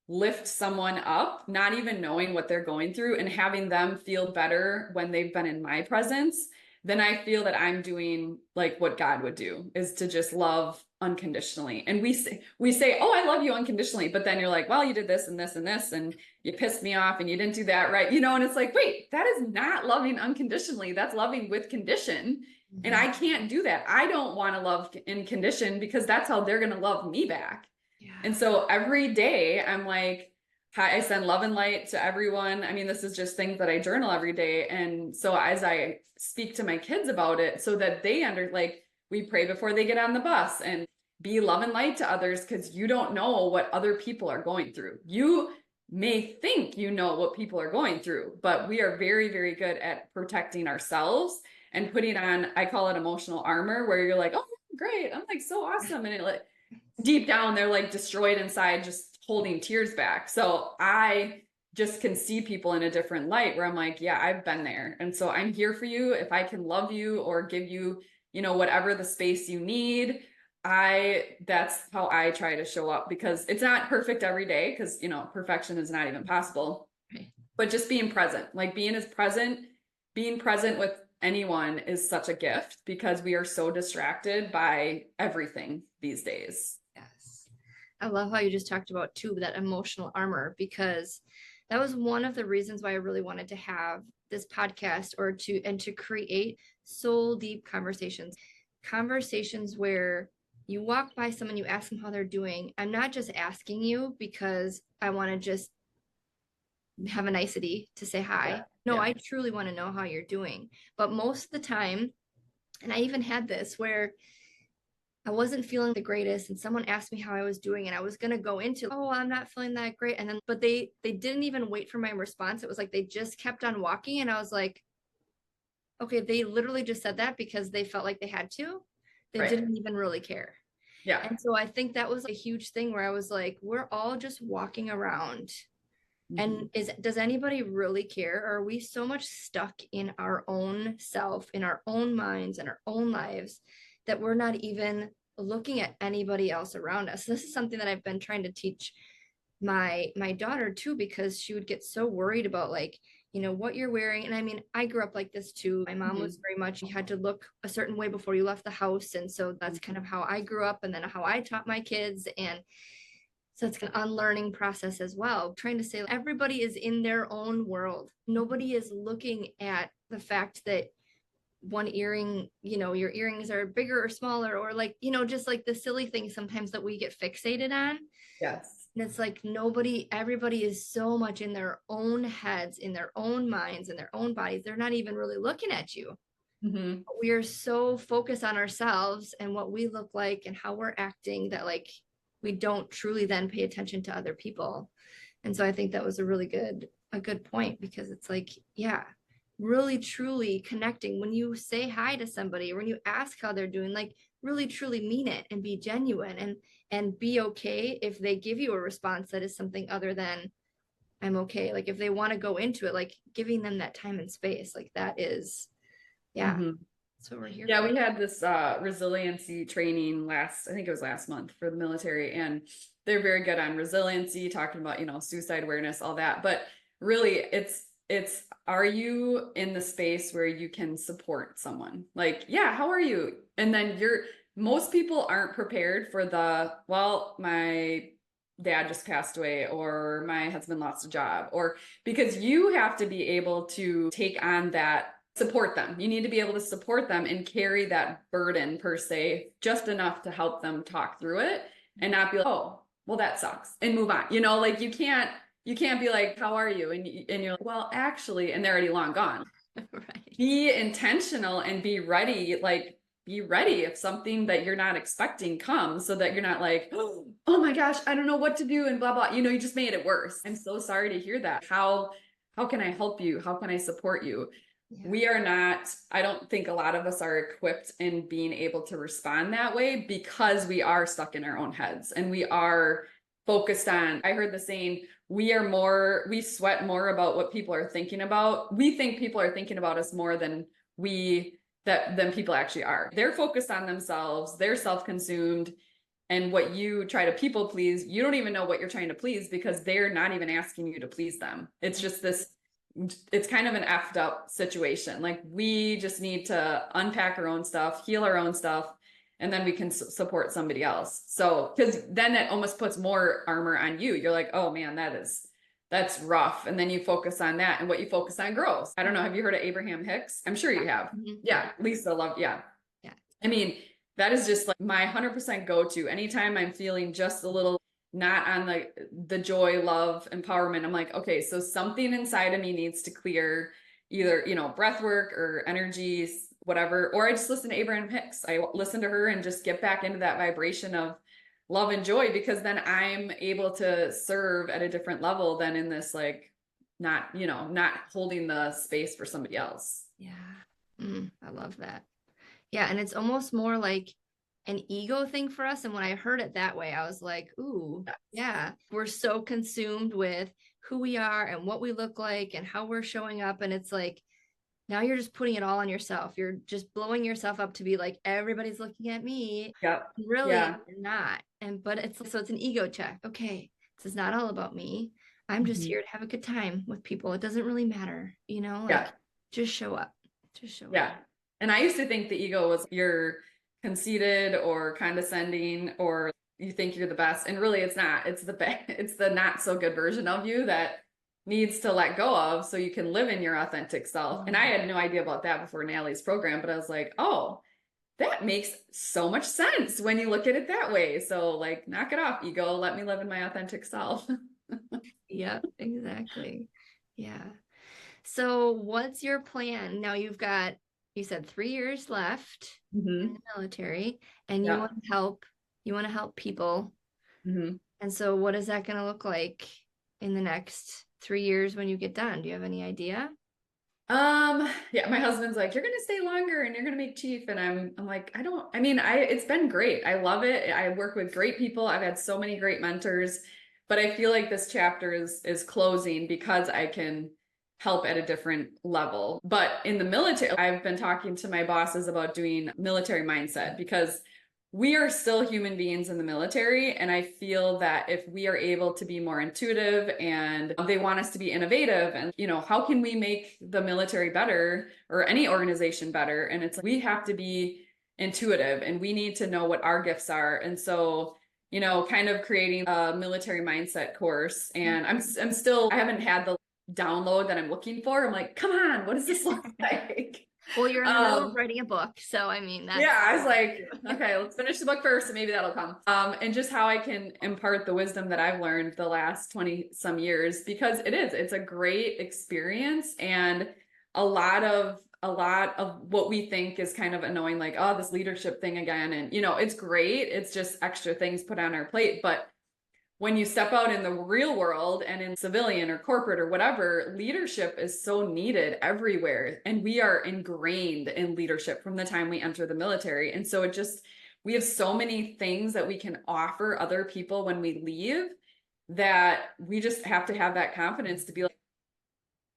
lift someone up, not even knowing what they're going through and having them feel better when they've been in my presence, then I feel that I'm doing like what God would do, is to just love unconditionally. And we say, "Oh, I love you unconditionally," but then you're like, "Well, you did this and this and this and you pissed me off and you didn't do that right." And it's like, "Wait, that is not loving unconditionally. That's loving with condition." And I can't do that. I don't want to love in condition because that's how they're going to love me back. Yeah. And so every day I'm like, I send love and light to everyone. I mean, this is just things that I journal every day. And so as I speak to my kids about it, so that they like, we pray before they get on the bus and be love and light to others, because you don't know what other people are going through. You may think you know what people are going through, but we are very, very good at protecting ourselves and putting on, I call it emotional armor, where you're like, oh, great, I'm like so awesome. And it like, deep down they're like destroyed inside, just holding tears back. So I just can see people in a different light, where I'm like, yeah, I've been there, and so I'm here for you. If I can love you or give you, whatever the space you need, that's how I try to show up, because it's not perfect every day, because perfection is not even possible. Right. But just being present, like being present with anyone is such a gift, because we are so distracted by everything these days. Yes. I love how you just talked about too that emotional armor, because that was one of the reasons why I really wanted to have this podcast to create soul deep conversations where you walk by someone, you ask them how they're doing. I'm not just asking you because I want to just have a nicety to say hi. Yeah. No, Yeah. I truly want to know how you're doing. But most of the time, and I even had this where I wasn't feeling the greatest and someone asked me how I was doing and I was going to go into, "Oh, I'm not feeling that great." And then but they didn't even wait for my response. It was like they just kept on walking and I was like, "Okay, they literally just said that because they felt like they had to. They Right. didn't even really care." Yeah. And so I think that was a huge thing where I was like, we're all just walking around. And does anybody really care? Or are we so much stuck in our own self, in our own minds and our own lives, that we're not even looking at anybody else around us? This is something that I've been trying to teach my daughter too, because she would get so worried about like, what you're wearing. And I mean, I grew up like this too. My mom was very much, you had to look a certain way before you left the house. And so that's kind of how I grew up and then how I taught my kids. And so it's an unlearning process as well, trying to say everybody is in their own world. Nobody is looking at the fact that one earring, your earrings are bigger or smaller, or like, just like the silly things sometimes that we get fixated on. Yes. And it's like everybody is so much in their own heads, in their own minds, in their own bodies. They're not even really looking at you. Mm-hmm. We are so focused on ourselves and what we look like and how we're acting that we don't truly then pay attention to other people. And so I think that was a really good a good point, because it's like, yeah, really truly connecting. When you say hi to somebody, or when you ask how they're doing, like really truly mean it and be genuine, and be okay if they give you a response that is something other than I'm okay. Like if they want to go into it, like giving them that time and space, like that is, yeah. Mm-hmm. That's what we're here Yeah, for. we had this resiliency training I think it was last month for the military, and they're very good on resiliency, talking about, suicide awareness, all that. But really, it's are you in the space where you can support someone? Like, yeah, how are you? And then most people aren't prepared for well, my dad just passed away, or my husband lost a job, or because you have to be able to take on that, support them. You need to be able to support them and carry that burden, per se, just enough to help them talk through it and not be like, oh, well, that sucks, and move on. Like you can't be like, how are you? And you're like, well, actually, and they're already long gone. Right. Be intentional and be ready. Like, be ready if something that you're not expecting comes, so that you're not like, oh my gosh, I don't know what to do, and blah blah. You just made it worse. I'm so sorry to hear that. How can I help you? How can I support you? Yeah. We are not, I don't think a lot of us are equipped in being able to respond that way, because we are stuck in our own heads, and we are focused on, I heard the saying, we sweat more about what people are thinking about. We think people are thinking about us more than than people actually are. They're focused on themselves, they're self-consumed. And what you try to people please, you don't even know what you're trying to please, because they're not even asking you to please them. It's just it's kind of an effed up situation. Like, we just need to unpack our own stuff, heal our own stuff, and then we can support somebody else. So, because then it almost puts more armor on you. You're like, oh man, that's rough. And then you focus on that, and what you focus on grows. I don't know. Have you heard of Abraham Hicks? I'm sure you have. Mhm. Yeah. Lisa love. Yeah. Yeah. I mean, that is just like my 100% go-to. Anytime I'm feeling just a little not on the joy, love, empowerment, I'm like, okay, so something inside of me needs to clear, either, breath work or energies, whatever. Or I just listen to Abraham Hicks. I listen to her and just get back into that vibration of love and joy, because then I'm able to serve at a different level than in this, like, not holding the space for somebody else. Yeah. I love that. Yeah. And it's almost more like an ego thing for us. And when I heard it that way, I was like, ooh, yeah, we're so consumed with who we are and what we look like and how we're showing up. And it's like, now you're just putting it all on yourself. You're just blowing yourself up to be like, everybody's looking at me. Yep. Really, Yeah. you're not. But it's an ego check. Okay, this is not all about me. I'm just Mhm. here to have a good time with people. It doesn't really matter, like Yeah. just show up. Just show up. Yeah. And I used to think the ego was you're conceited or condescending, or you think you're the best. And really it's not. It's the it's the not so good version of you that needs to let go of, so you can live in your authentic self. And I had no idea about that before Natalie's program, but I was like, oh, that makes so much sense when you look at it that way. So, like, knock it off, ego. Let me live in my authentic self. Yep, exactly. Yeah. So what's your plan? Now you said 3 years left in Hmm. the military, and Yeah. you want to help people. Hmm. And so what is that going to look like in the next 3 years when you get done? Do you have any idea? Yeah, my husband's like, you're gonna stay longer and you're gonna make chief. And I'm like, I mean, it's been great. I love it. I work with great people. I've had so many great mentors, but I feel like this chapter is closing because I can help at a different level. But in the military, I've been talking to my bosses about doing military mindset, because we are still human beings in the military. And I feel that if we are able to be more intuitive, and they want us to be innovative, and, how can we make the military better, or any organization better? And it's like, we have to be intuitive, and we need to know what our gifts are. And so, kind of creating a military mindset course. And I'm still, I haven't had the download that I'm looking for. I'm like, come on, what does this look like? Well, you're in the middle of Um, writing a book, so I mean that's yeah, I was like, okay, let's finish the book first and maybe that'll come. And just how I can impart the wisdom that I've learned the last 20 some years, because it's a great experience. And a lot of what we think is kind of annoying, like, oh, this leadership thing again. And it's great. It's just extra things put on our plate. But when you step out in the real world and in civilian or corporate or whatever, leadership is so needed everywhere. And we are ingrained in leadership from the time we enter the military. And so we have so many things that we can offer other people when we leave that we just have to have that confidence to be like,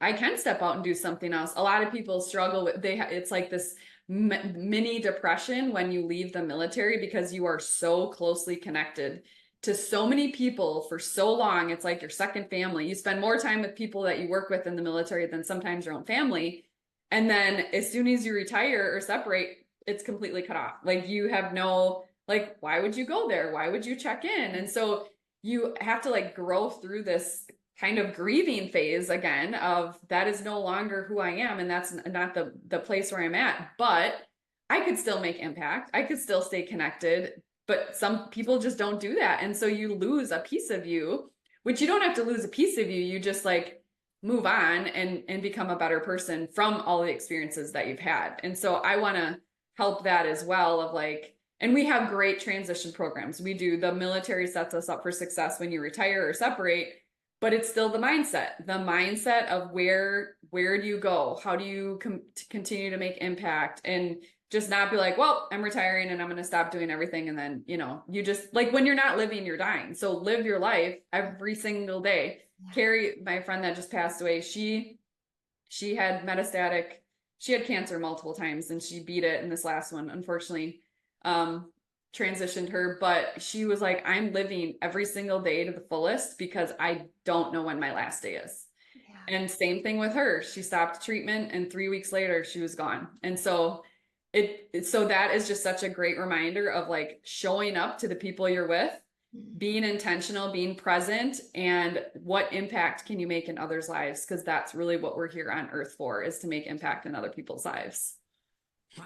I can step out and do something else. A lot of people struggle with it's like this mini depression when you leave the military because you are so closely connected to so many people for so long. It's like your second family. You spend more time with people that you work with in the military than sometimes your own family. And then as soon as you retire or separate, it's completely cut off. Like you have no, like, why would you go there? Why would you check in? And so you have to like grow through this kind of grieving phase again of that is no longer who I am and that's not the place where I'm at, but I could still make impact. I could still stay connected, but some people just don't do that. And so you lose a piece of you, which you don't have to lose a piece of you. You just like move on and become a better person from all the experiences that you've had. And so I want to help that as well of like, and we have great transition programs. We do, the military sets us up for success when you retire or separate, but it's still the mindset of where do you go? How do you continue to make impact and just not be like, well, I'm retiring and I'm going to stop doing everything. And then, you just like when you're not living, you're dying. So live your life every single day. Yeah. Carrie, my friend that just passed away, she had she had cancer multiple times and she beat it in this last one, unfortunately. Transitioned her, but she was like, I'm living every single day to the fullest because I don't know when my last day is. Yeah. And same thing with her. She stopped treatment and 3 weeks later she was gone. And so so that is just such a great reminder of like showing up to the people you're with, being intentional, being present, and what impact can you make in others' lives? Because that's really what we're here on earth for, is to make impact in other people's lives. Wow.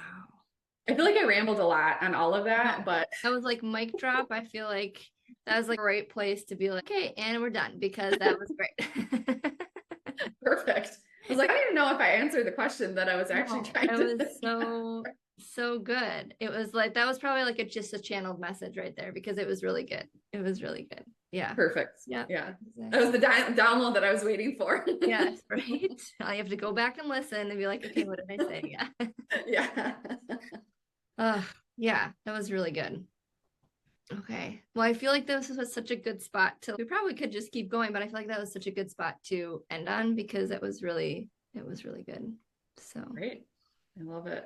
I feel like I rambled a lot on all of that, No, but that was like mic drop. I feel like that was like a great place to be like, okay, and we're done because that was great. perfect. I was like, I don't even know if I answered the question that I was actually No, trying it to. was so good. It was like that was probably like just a channeled message right there because it was really good. It was really good. Yeah. Perfect. Yeah. Yeah. That Exactly. was the download that I was waiting for. Yes, right. I have to go back and listen and be like, okay, what did I say? Yeah. Yeah. Yeah, that was really good. Okay. Well, I feel like this was such a good spot to, we probably could just keep going, but I feel like that was such a good spot to end on because it was really good. So, Great. I love it.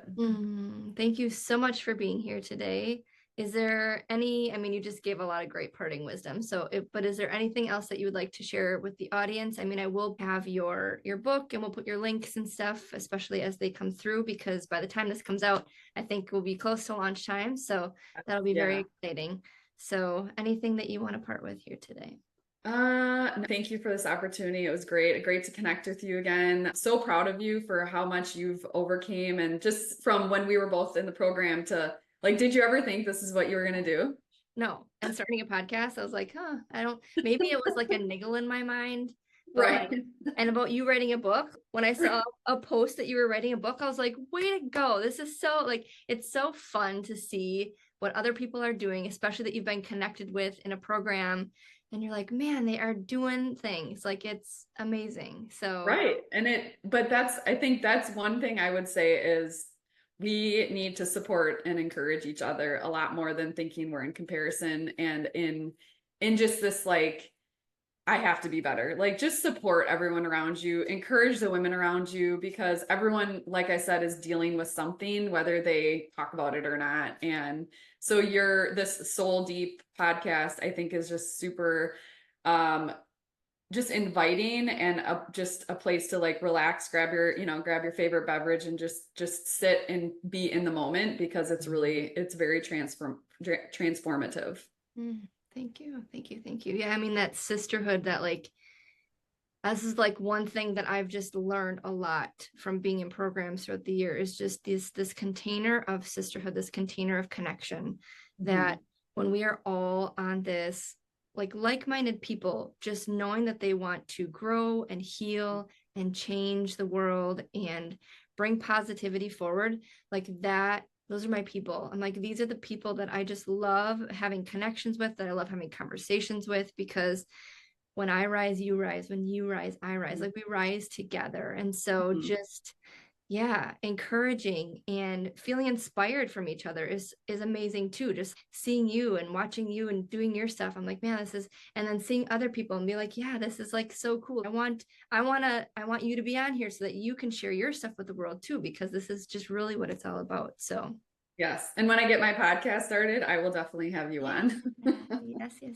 thank you so much for being here today. Is there any, I mean, you just gave a lot of great parting wisdom. So, but is there anything else that you would like to share with the audience? I mean, I will have your book and we'll put your links and stuff, especially as they come through, because by the time this comes out, I think we'll be close to launch time. So that'll be very Yeah. exciting. So anything that you want to part with here today? Thank you for this opportunity. It was great. Great to connect with you again. So proud of you for how much you've overcame and just from when we were both in the program to like, did you ever think this is what you were going to do? No. And starting a podcast, I was like, huh, I don't, maybe it was like a niggle in my mind, but Right. like, and about you writing a book, when I saw a post that you were writing a book, I was like, way to go. This is so like, it's so fun to see what other people are doing, especially that you've been connected with in a program. And you're like, man, they are doing things. Like, it's amazing. So, Right. But I think that's one thing I would say is we need to support and encourage each other a lot more than thinking we're in comparison and in just this like I have to be better. Like just support everyone around you, encourage the women around you because everyone, like I said, is dealing with something, whether they talk about it or not. And so this Soul Deep podcast, I think is just super, just inviting and just a place to like relax, grab your favorite beverage and just sit and be in the moment because it's very transformative. thank you. Thank you. Thank you. Yeah. I mean, that sisterhood that like, this is like one thing that I've just learned a lot from being in programs throughout the year is just this container of sisterhood, this container of connection that when we are all on this like-minded people, just knowing that they want to grow and heal and change the world and bring positivity forward, like that Those are my people. I'm like, these are the people that I just love having connections with, that I love having conversations with, because when I rise, you rise. When you rise, I rise. Like, we rise together. And so just, yeah, encouraging and feeling inspired from each other is amazing too. Just seeing you and watching you and doing your stuff. I'm like, man, this is, and then seeing other people and be like, yeah, this is like so cool. I want you to be on here so that you can share your stuff with the world too, because this is just really what it's all about. So Yes. And when I get my podcast started, I will definitely have you on.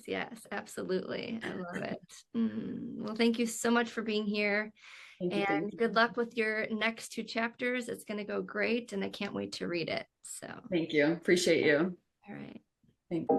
yes, absolutely. I love it. Well, thank you so much for being here. Thank you. And good luck with your next 2 chapters. It's going to go great, and I can't wait to read it. So Thank you. Appreciate you. all right. Thank you.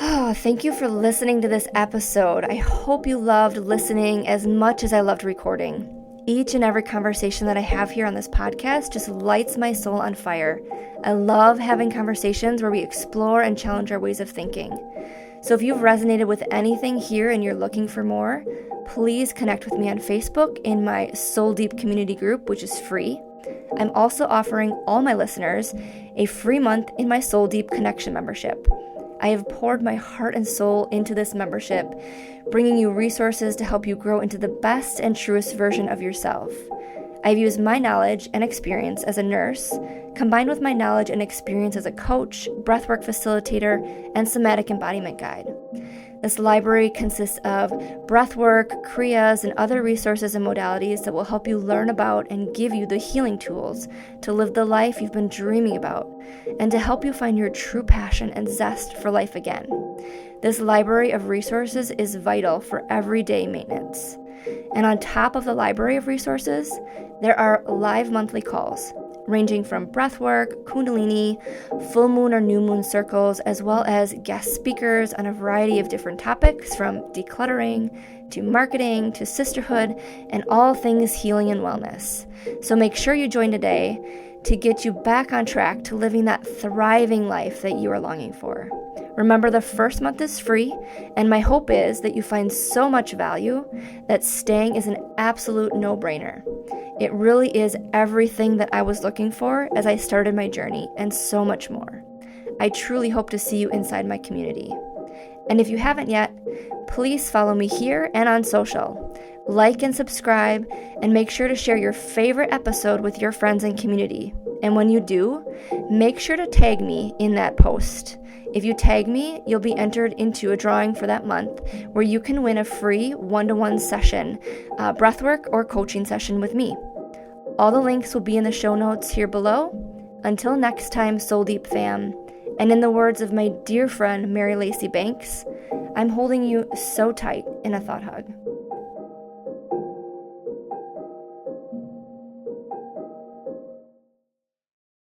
Oh, thank you for listening to this episode. I hope you loved listening as much as I loved recording. Each and every conversation that I have here on this podcast just lights my soul on fire. I love having conversations where we explore and challenge our ways of thinking. So if you've resonated with anything here and you're looking for more, please connect with me on Facebook in my Soul Deep community group, which is free. I'm also offering all my listeners a free month in my Soul Deep Connection membership. I have poured my heart and soul into this membership, bringing you resources to help you grow into the best and truest version of yourself. I've used my knowledge and experience as a nurse, combined with my knowledge and experience as a coach, breathwork facilitator, and somatic embodiment guide. This library consists of breathwork, kriyas, and other resources and modalities that will help you learn about and give you the healing tools to live the life you've been dreaming about, and to help you find your true passion and zest for life again. This library of resources is vital for everyday maintenance. And on top of the library of resources, there are live monthly calls, ranging from breathwork, kundalini, full moon or new moon circles, as well as guest speakers on a variety of different topics, from decluttering to marketing to sisterhood and all things healing and wellness. So make sure you join today to get you back on track to living that thriving life that you are longing for. Remember, the first month is free, and my hope is that you find so much value that staying is an absolute no-brainer. It really is everything that I was looking for as I started my journey, and so much more. I truly hope to see you inside my community. And if you haven't yet, please follow me here and on social. Like and subscribe, and make sure to share your favorite episode with your friends and community. And when you do, make sure to tag me in that post. If you tag me, you'll be entered into a drawing for that month where you can win a free one-to-one session, breathwork or coaching session with me. All the links will be in the show notes here below. Until next time, Soul Deep fam, and in the words of my dear friend Mary Lacey Banks, I'm holding you so tight in a thought hug.